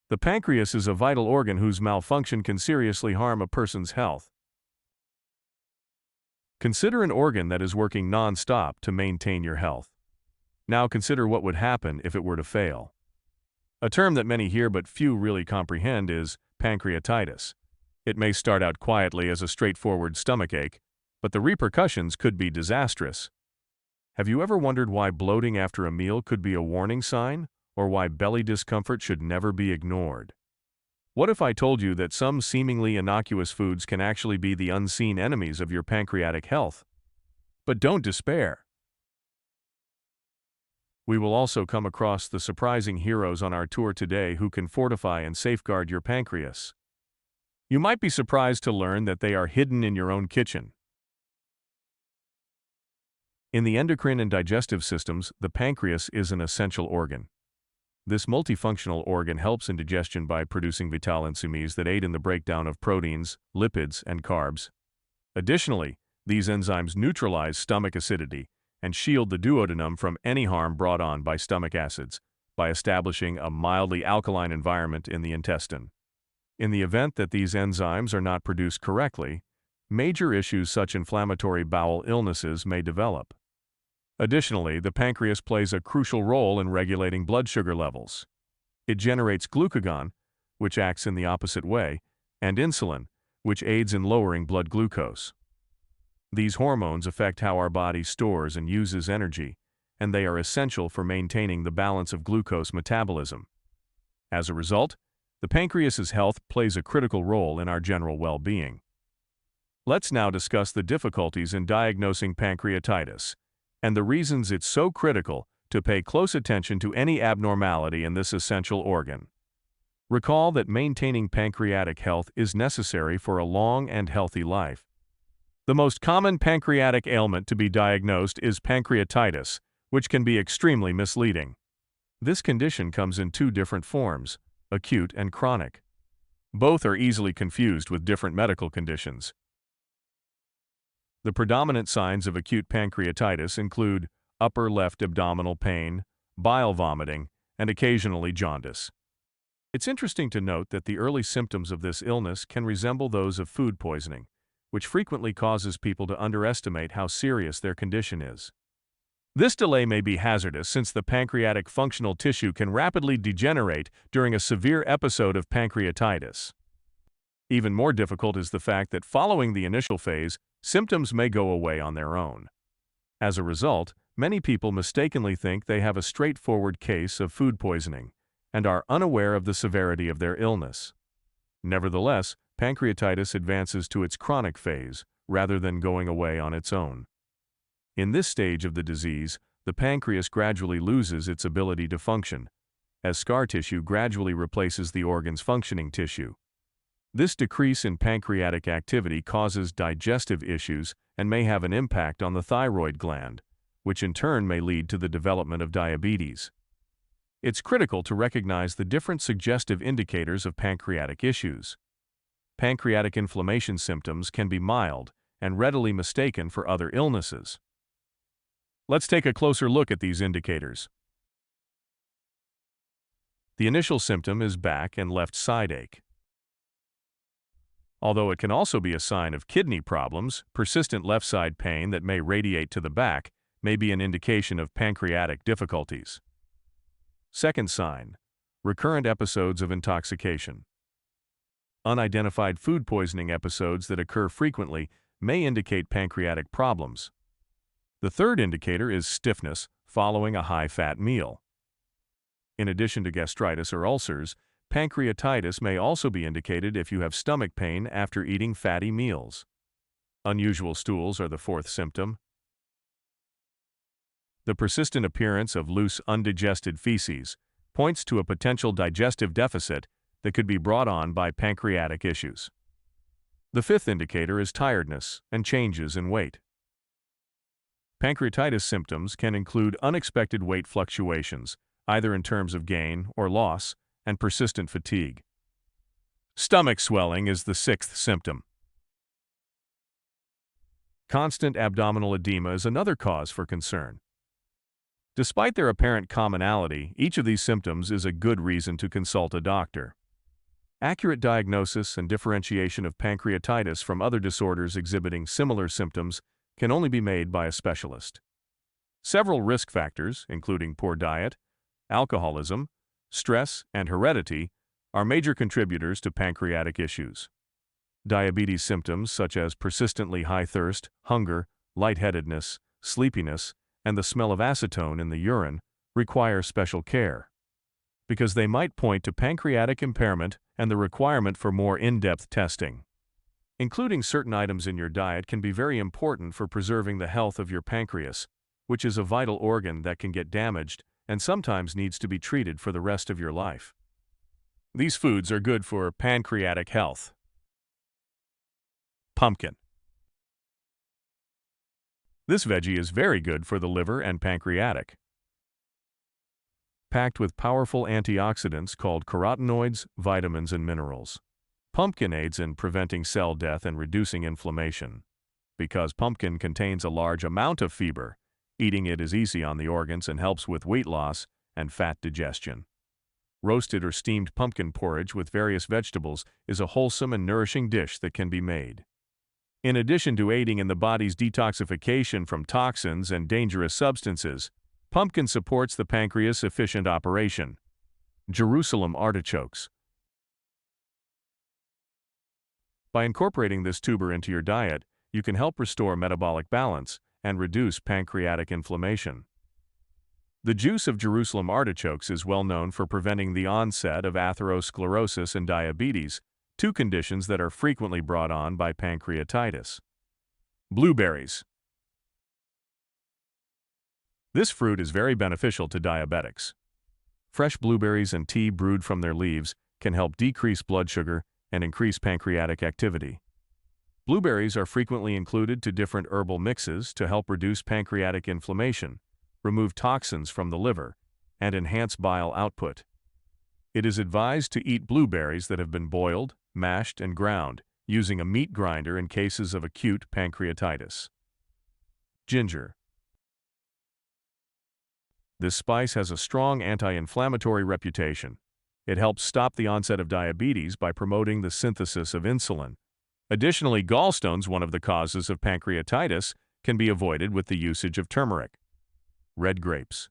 The pancreas is a vital organ whose malfunction can seriously harm a person's health. Consider an organ that is working non-stop to maintain your health. Now consider what would happen if it were to fail. A term that many hear but few really comprehend is pancreatitis. It may start out quietly as a straightforward stomachache, but the repercussions could be disastrous. Have you ever wondered why bloating after a meal could be a warning sign, or why belly discomfort should never be ignored? What if I told you that some seemingly innocuous foods can actually be the unseen enemies of your pancreatic health? But don't despair. We will also come across the surprising heroes on our tour today who can fortify and safeguard your pancreas. You might be surprised to learn that they are hidden in your own kitchen. In the endocrine and digestive systems, the pancreas is an essential organ. This multifunctional organ helps in digestion by producing vital enzymes that aid in the breakdown of proteins, lipids, and carbs. Additionally, these enzymes neutralize stomach acidity and shield the duodenum from any harm brought on by stomach acids by establishing a mildly alkaline environment in the intestine. In the event that these enzymes are not produced correctly, major issues such as inflammatory bowel illnesses may develop. Additionally, the pancreas plays a crucial role in regulating blood sugar levels. It generates glucagon, which acts in the opposite way, and insulin, which aids in lowering blood glucose. These hormones affect how our body stores and uses energy, and they are essential for maintaining the balance of glucose metabolism. As a result, the pancreas's health plays a critical role in our general well-being. Let's now discuss the difficulties in diagnosing pancreatitis and the reasons it's so critical to pay close attention to any abnormality in this essential organ. Recall that maintaining pancreatic health is necessary for a long and healthy life. The most common pancreatic ailment to be diagnosed is pancreatitis, which can be extremely misleading. This condition comes in two different forms, acute and chronic. Both are easily confused with different medical conditions. The predominant signs of acute pancreatitis include upper left abdominal pain, bile vomiting, and occasionally jaundice. It's interesting to note that the early symptoms of this illness can resemble those of food poisoning, which frequently causes people to underestimate how serious their condition is. This delay may be hazardous since the pancreatic functional tissue can rapidly degenerate during a severe episode of pancreatitis. Even more difficult is the fact that following the initial phase, symptoms may go away on their own. As a result, many people mistakenly think they have a straightforward case of food poisoning and are unaware of the severity of their illness. Nevertheless, pancreatitis advances to its chronic phase rather than going away on its own. In this stage of the disease, the pancreas gradually loses its ability to function, as scar tissue gradually replaces the organ's functioning tissue. This decrease in pancreatic activity causes digestive issues and may have an impact on the thyroid gland, which in turn may lead to the development of diabetes. It's critical to recognize the different suggestive indicators of pancreatic issues. Pancreatic inflammation symptoms can be mild and readily mistaken for other illnesses. Let's take a closer look at these indicators. The initial symptom is back and left side ache. Although it can also be a sign of kidney problems, persistent left side pain that may radiate to the back may be an indication of pancreatic difficulties. Second sign, recurrent episodes of intoxication. Unidentified food poisoning episodes that occur frequently may indicate pancreatic problems. The third indicator is stiffness following a high-fat meal. In addition to gastritis or ulcers, pancreatitis may also be indicated if you have stomach pain after eating fatty meals. Unusual stools are the fourth symptom. The persistent appearance of loose, undigested feces points to a potential digestive deficit that could be brought on by pancreatic issues. The fifth indicator is tiredness and changes in weight. Pancreatitis symptoms can include unexpected weight fluctuations, either in terms of gain or loss, and persistent fatigue. Stomach swelling is the sixth symptom. Constant abdominal edema is another cause for concern. Despite their apparent commonality, each of these symptoms is a good reason to consult a doctor. Accurate diagnosis and differentiation of pancreatitis from other disorders exhibiting similar symptoms can only be made by a specialist. Several risk factors, including poor diet, alcoholism, stress, and heredity, are major contributors to pancreatic issues. Diabetes symptoms such as persistently high thirst, hunger, lightheadedness, sleepiness, and the smell of acetone in the urine require special care, because they might point to pancreatic impairment and the requirement for more in-depth testing. Including certain items in your diet can be very important for preserving the health of your pancreas, which is a vital organ that can get damaged and sometimes needs to be treated for the rest of your life. These foods are good for pancreatic health. Pumpkin. This veggie is very good for the liver and pancreatic. Packed with powerful antioxidants called carotenoids, vitamins, and minerals. Pumpkin aids in preventing cell death and reducing inflammation. Because pumpkin contains a large amount of fiber, eating it is easy on the organs and helps with weight loss and fat digestion. Roasted or steamed pumpkin porridge with various vegetables is a wholesome and nourishing dish that can be made. In addition to aiding in the body's detoxification from toxins and dangerous substances, pumpkin supports the pancreas' efficient operation. Jerusalem artichokes. By incorporating this tuber into your diet, you can help restore metabolic balance and reduce pancreatic inflammation. The juice of Jerusalem artichokes is well known for preventing the onset of atherosclerosis and diabetes, two conditions that are frequently brought on by pancreatitis. Blueberries. This fruit is very beneficial to diabetics. Fresh blueberries and tea brewed from their leaves can help decrease blood sugar and increase pancreatic activity. Blueberries are frequently included to different herbal mixes to help reduce pancreatic inflammation, remove toxins from the liver, and enhance bile output. It is advised to eat blueberries that have been boiled, mashed, and ground, using a meat grinder in cases of acute pancreatitis. Ginger. This spice has a strong anti-inflammatory reputation. It helps stop the onset of diabetes by promoting the synthesis of insulin. Additionally, gallstones, one of the causes of pancreatitis, can be avoided with the usage of turmeric. Red grapes.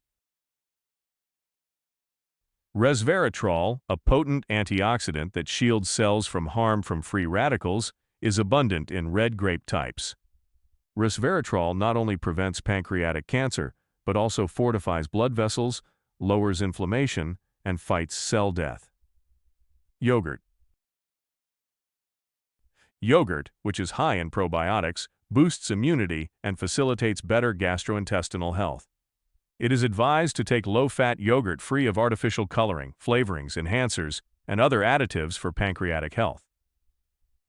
Resveratrol, a potent antioxidant that shields cells from harm from free radicals, is abundant in red grape types. Resveratrol not only prevents pancreatic cancer, but also fortifies blood vessels, lowers inflammation, and fights cell death. Yogurt. Yogurt, which is high in probiotics, boosts immunity and facilitates better gastrointestinal health. It is advised to take low-fat yogurt free of artificial coloring, flavorings, enhancers, and other additives for pancreatic health.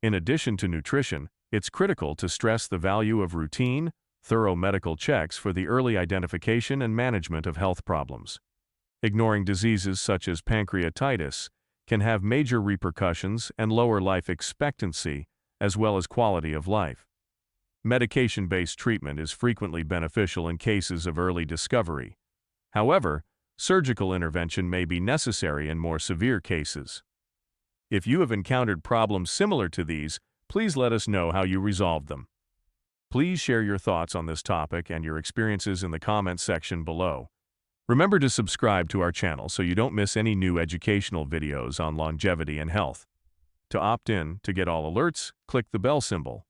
In addition to nutrition, it's critical to stress the value of routine, thorough medical checks for the early identification and management of health problems. Ignoring diseases such as pancreatitis can have major repercussions and lower life expectancy, as well as quality of life. Medication-based treatment is frequently beneficial in cases of early discovery. However, surgical intervention may be necessary in more severe cases. If you have encountered problems similar to these, please let us know how you resolved them. Please share your thoughts on this topic and your experiences in the comments section below. Remember to subscribe to our channel so you don't miss any new educational videos on longevity and health. To opt in to get all alerts, click the bell symbol.